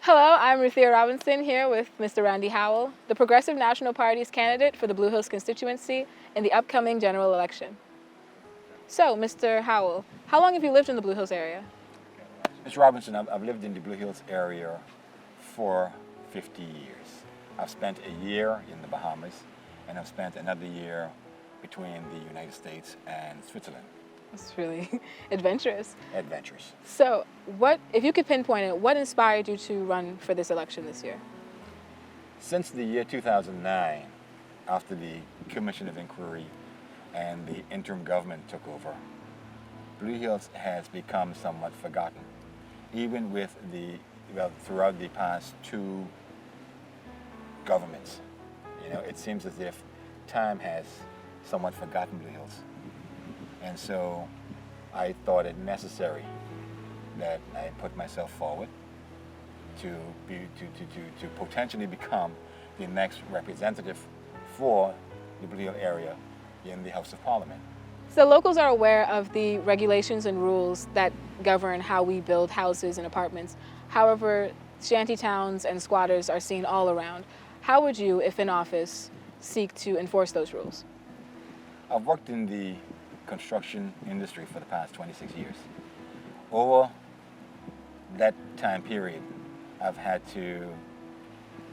Hello, I'm Ruthea Robinson here with Mr. Randy Howell, the Progressive National Party's candidate for the Blue Hills constituency in the upcoming general election. So, Mr. Howell, how long have you lived in the Blue Hills area? Mr. Robinson, I've lived in the Blue Hills area for 50 years. I've spent a year in the Bahamas, and I've spent another year between the United States and Switzerland. It's really adventurous. Adventures. So, if you could pinpoint it, what inspired you to run for this election this year? Since the year 2009, after the Commission of Inquiry and the interim government took over, Blue Hills has become somewhat forgotten. Even with throughout the past two governments, it seems as if time has somewhat forgotten Blue Hills. And so I thought it necessary that I put myself forward to potentially become the next representative for the Blue Hill area in the House of Parliament. So locals are aware of the regulations and rules that govern how we build houses and apartments. However, shanty towns and squatters are seen all around. How would you, if in office, seek to enforce those rules? I've worked in the construction industry for the past 26 years. Over that time period, I've had to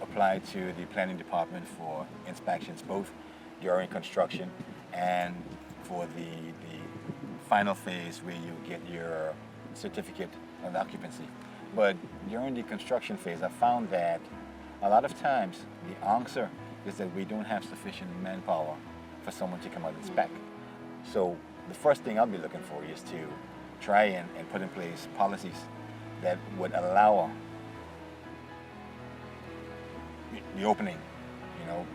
apply to the planning department for inspections, both during construction and for the final phase where you get your certificate of occupancy. But during the construction phase, I found that a lot of times the answer is that we don't have sufficient manpower for someone to come out and inspect. So the first thing I'll be looking for is to try and put in place policies that would allow the opening,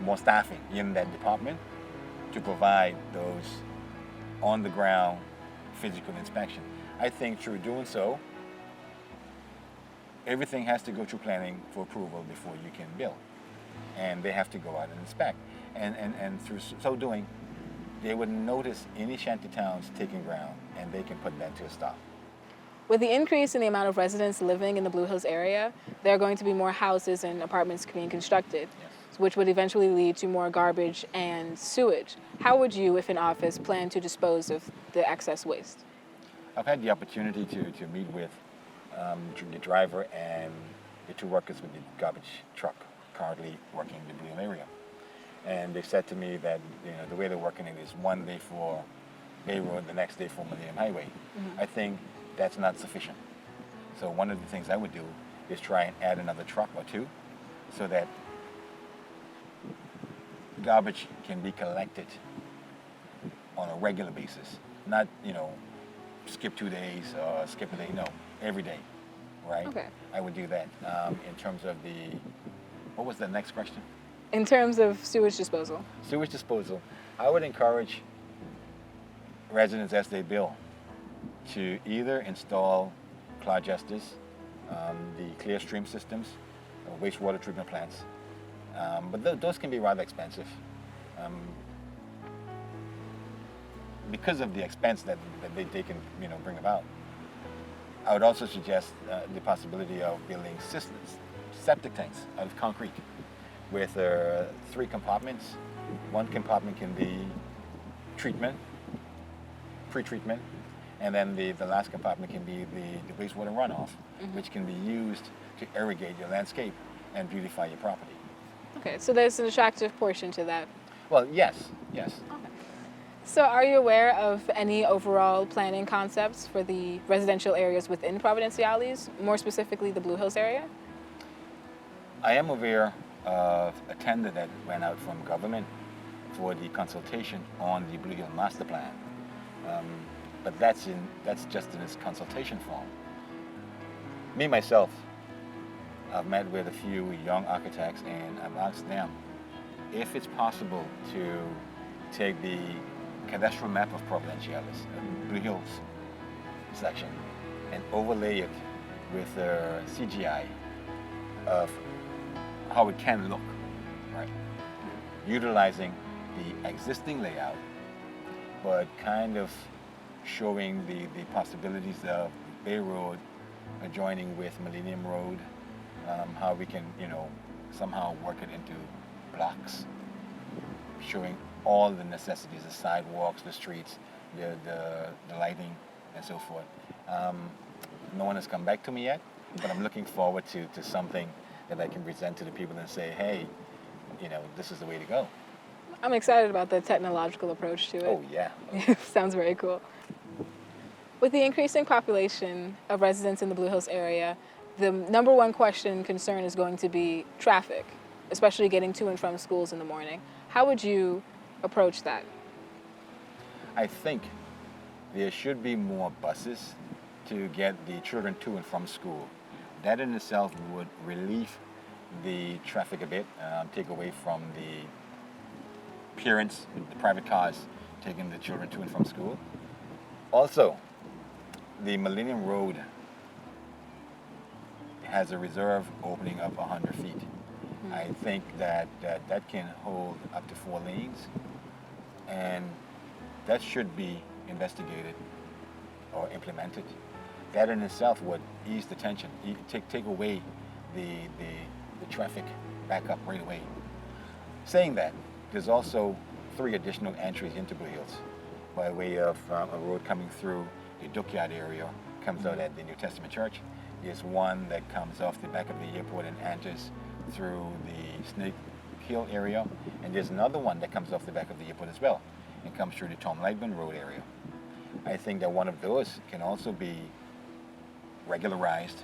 more staffing in that department to provide those on-the-ground physical inspection. I think through doing so, everything has to go through planning for approval before you can build. And they have to go out and inspect. And through so doing, they would notice any shanty towns taking ground, and they can put that to a stop. With the increase in the amount of residents living in the Blue Hills area, there are going to be more houses and apartments being constructed, Yes. which would eventually lead to more garbage and sewage. How would you, if in office, plan to dispose of the excess waste? I've had the opportunity to meet with the driver and the two workers with the garbage truck currently working in the Blue Hill area. And they said to me that the way they're working it is one day for Bay Road, the next day for Millennium Highway. Mm-hmm. I think that's not sufficient. So one of the things I would do is try and add another truck or two so that garbage can be collected on a regular basis. Not, skip 2 days or skip a day. No, every day, right? Okay. I would do that. In terms of what was the next question? In terms of sewage disposal? Sewage disposal. I would encourage residents as they build to either install cloudgesters, the clear stream systems, wastewater treatment plants. But those can be rather expensive. Because of the expense that they can bring about. I would also suggest the possibility of building septic tanks out of concrete with 3 compartments. One compartment can be treatment, pre-treatment, and then the last compartment can be the wastewater runoff, Mm-hmm. which can be used to irrigate your landscape and beautify your property. Okay, so there's an attractive portion to that. Well, yes. Okay. So are you aware of any overall planning concepts for the residential areas within Providenciales, more specifically the Blue Hills area? I am aware of a tender that went out from government for the consultation on the Blue Hill Master Plan. But that's just in its consultation form. Me, myself, I've met with a few young architects and I've asked them if it's possible to take the cadastral map of Providenciales, Blue Hills section, and overlay it with a CGI of how it can look, right? Utilizing the existing layout, but kind of showing the possibilities of Bay Road adjoining with Millennium Road, how we can, somehow work it into blocks, showing all the necessities, the sidewalks, the streets, the lighting, and so forth. Um, no one has come back to me yet, but I'm looking forward to something that I can present to the people and say, hey, this is the way to go. I'm excited about the technological approach to it. Oh, yeah. Sounds very cool. With the increasing population of residents in the Blue Hills area, the number one concern is going to be traffic, especially getting to and from schools in the morning. How would you approach that? I think there should be more buses to get the children to and from school. That in itself would relieve the traffic a bit, take away from the parents, the private cars taking the children to and from school. Also, the Millennium Road has a reserve opening of 100 feet. Mm-hmm. I think that can hold up to 4 lanes, and that should be investigated or implemented. That in itself would ease the tension, take away the traffic back up right away. Saying that, there's also 3 additional entries into Blue Hills by way of a road coming through the Dockyard area, comes out at the New Testament Church. There's one that comes off the back of the airport and enters through the Snake Hill area, and there's another one that comes off the back of the airport as well and comes through the Tom Lightman Road area. I think that one of those can also be regularized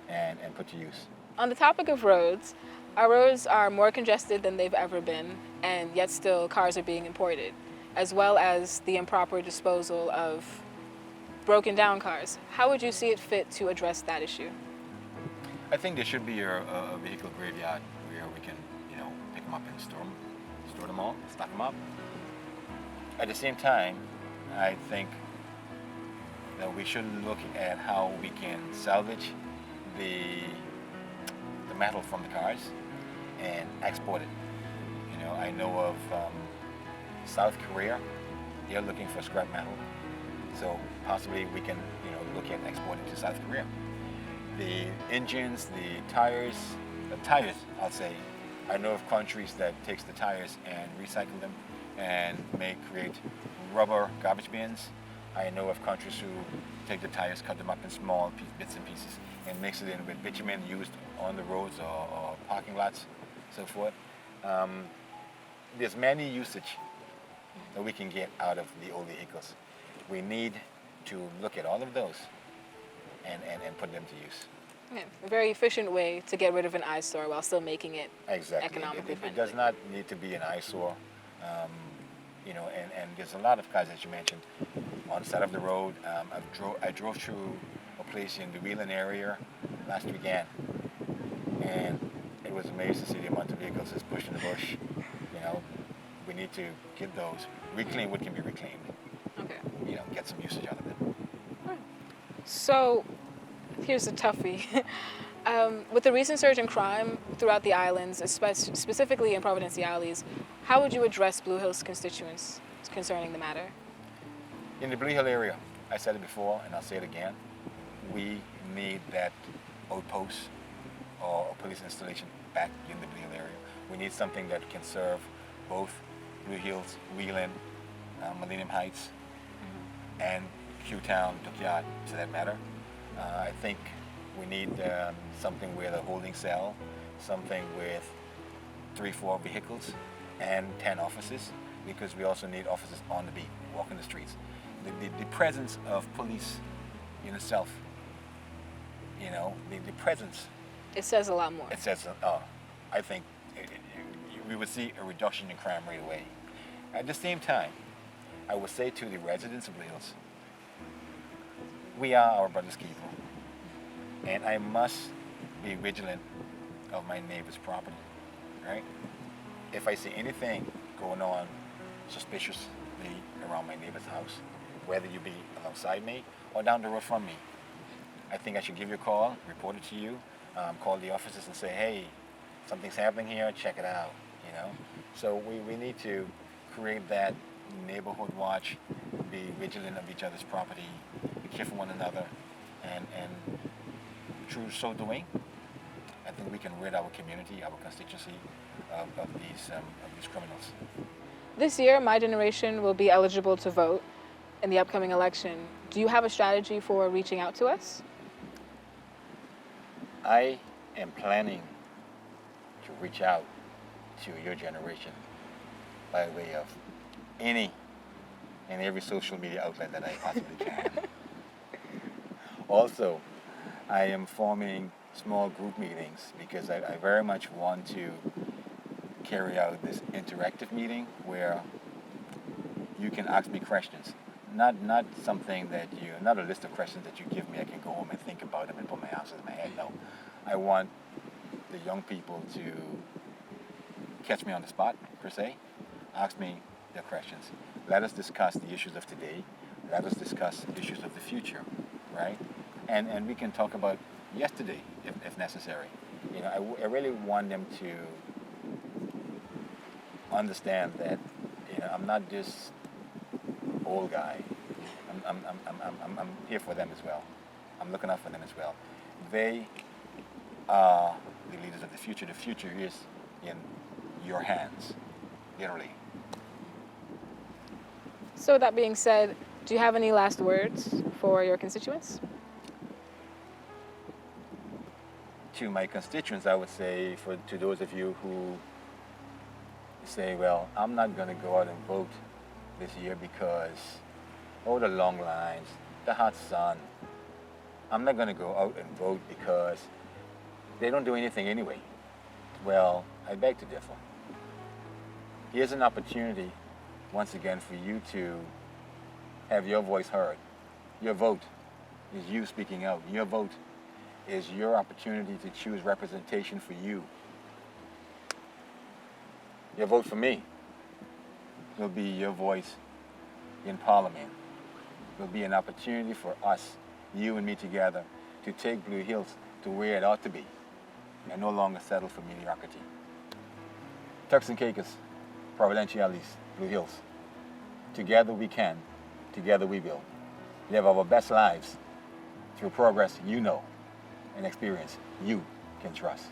and put to use. On the topic of roads, our roads are more congested than they've ever been, and yet still cars are being imported, as well as the improper disposal of broken down cars. How would you see it fit to address that issue? I think there should be a vehicle graveyard where we can, pick them up and store them all, stock them up. At the same time, I think that we should look at how we can salvage the metal from the cars and export it. I know of South Korea, they're looking for scrap metal. So possibly we can, look at exporting to South Korea. The engines, the tires, I'll say, I know of countries that takes the tires and recycle them and may create rubber garbage bins. I know of countries who take the tires, cut them up in small bits and pieces, and mix it in with bitumen used on the roads or parking lots, so forth. There's many usage that we can get out of the old vehicles. We need to look at all of those and put them to use. Yeah, a very efficient way to get rid of an eyesore while still making it economically friendly. It does not need to be an eyesore. And there's a lot of cars, as you mentioned, on the side of the road. I drove through a place in the Wheeling area last weekend, and it was amazing to see the amount of vehicles that's pushed in the bush. We need to get those. Reclaim what can be reclaimed. Okay. Get some usage out of it. Right. So, here's a toughie. With the recent surge in crime throughout the islands, specifically in Providenciales, how would you address Blue Hills constituents concerning the matter? In the Blue Hill area, I said it before and I'll say it again, we need that outpost or a police installation back in the Blue Hill area. We need something that can serve both Blue Hills, Wheeling, Millennium Heights, and Q-Town, Dockyard, to that matter. I think we need something with a holding cell, something with 3-4 vehicles and 10 officers, because we also need officers on the beat, walking the streets. The presence of police in itself, the presence. It says a lot more. It says, I think we would see a reduction in crime right away. At the same time, I would say to the residents of Blue Hills, we are our brother's keeper, and I must be vigilant of my neighbor's property, right? If I see anything going on suspiciously around my neighbor's house, whether you be alongside me or down the road from me, I think I should give you a call, report it to you, call the officers and say, hey, something's happening here, check it out, So we need to create that neighborhood watch, be vigilant of each other's property, be careful one another, and through so doing, I think we can rid our community, our constituency of these criminals. This year, my generation will be eligible to vote in the upcoming election. Do you have a strategy for reaching out to us? I am planning to reach out to your generation by way of any and every social media outlet that I possibly can. Also, I am forming small group meetings because I very much want to carry out this interactive meeting where you can ask me questions. Not something that not a list of questions that you give me, I can go home and think about them and put my answers in my head. No. I want the young people to catch me on the spot, per se, ask me their questions. Let us discuss the issues of today. Let us discuss issues of the future, right? And we can talk about yesterday if necessary. I really want them to understand that I'm not just old guy. I'm here for them as well. I'm looking out for them as well. They are the leaders of the future. The future is in your hands, literally. So with that being said, do you have any last words for your constituents? To my constituents, I would say, to those of you who say, well, I'm not going to go out and vote this year because, the long lines, the hot sun. I'm not going to go out and vote because they don't do anything anyway. Well, I beg to differ. Here's an opportunity, once again, for you to have your voice heard. Your vote is you speaking out. Your vote is your opportunity to choose representation for you. Your vote for me will be your voice in Parliament. It will be an opportunity for us, you and me together, to take Blue Hills to where it ought to be and no longer settle for mediocrity. Turks and Caicos, Providenciales, Blue Hills. Together we can, together we will. Live our best lives through progress you know and experience you can trust.